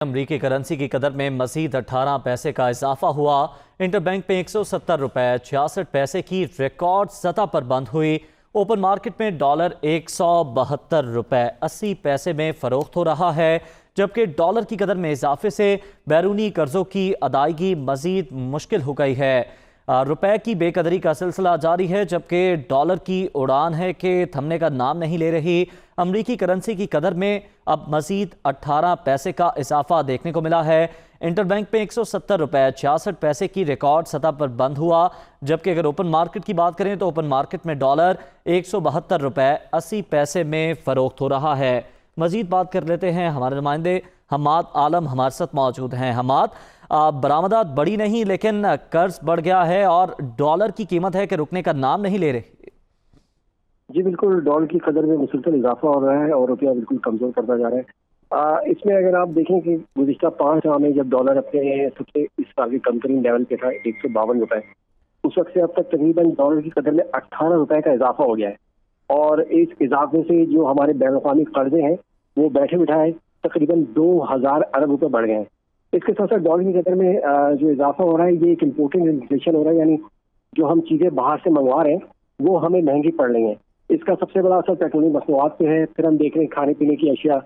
امریکی کرنسی کی قدر میں مزید 18 پیسے کا اضافہ ہوا۔ انٹر بینک میں 170 روپے 66 پیسے کی ریکارڈ سطح پر بند ہوئی۔ اوپن مارکیٹ میں ڈالر 172 روپے 80 پیسے میں فروخت ہو رہا ہے، جبکہ ڈالر کی قدر میں اضافے سے بیرونی قرضوں کی ادائیگی مزید مشکل ہو گئی ہے۔ روپے کی بے قدری کا سلسلہ جاری ہے، جبکہ ڈالر کی اڑان ہے کہ تھمنے کا نام نہیں لے رہی۔ امریکی کرنسی کی قدر میں اب مزید 18 پیسے کا اضافہ دیکھنے کو ملا ہے۔ انٹر بینک میں 170 روپے 66 پیسے کی ریکارڈ سطح پر بند ہوا، جبکہ اگر اوپن مارکیٹ کی بات کریں تو اوپن مارکیٹ میں ڈالر 172 روپے 80 پیسے میں فروخت ہو رہا ہے۔ مزید بات کر لیتے ہیں، ہمارے نمائندے حماد عالم ہمارے ساتھ موجود ہیں۔ حماد، برآمدات بڑی نہیں لیکن قرض بڑھ گیا ہے اور ڈالر کی قیمت ہے کہ رکنے کا نام نہیں لے رہی۔ جی بالکل، ڈالر کی قدر میں مسلسل اضافہ ہو رہا ہے اور روپیہ بالکل کمزور کرتا جا رہا ہے۔ اس میں اگر آپ دیکھیں کہ گزشتہ 5 ماہ میں جب ڈالر اپنے سب سے اس سال کے کم ترین لیول پہ تھا 152 روپے، اس وقت سے اب تک تقریباً ڈالر کی قدر میں 18 روپے کا اضافہ ہو گیا ہے، اور اس اضافے سے جو ہمارے بین الاقوامی قرضے ہیں وہ بیٹھے بٹھائے تقریباً 2000 ارب روپے بڑھ گئے ہیں۔ اس کے ساتھ ساتھ ڈالر کی قدر میں جو اضافہ ہو رہا ہے، یہ ایک امپورٹنٹ انفلیشن ہو رہا ہے، یعنی جو ہم چیزیں باہر سے منگوا رہے ہیں وہ ہمیں مہنگی پڑ رہی ہیں۔ اس کا سب سے بڑا اثر پیٹرولیم مصنوعات پہ ہے، پھر ہم دیکھ رہے ہیں کھانے پینے کی اشیاء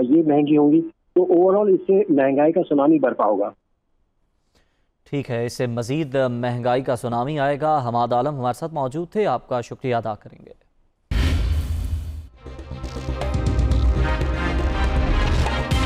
یہ مہنگی ہوں گی، تو اوور آل اس سے مہنگائی کا سونامی برپا ہوگا۔ ٹھیک ہے، اس سے مزید مہنگائی کا سونامی آئے گا۔ حماد عالم ہمارے ساتھ موجود تھے، آپ کا شکریہ ادا کریں گے۔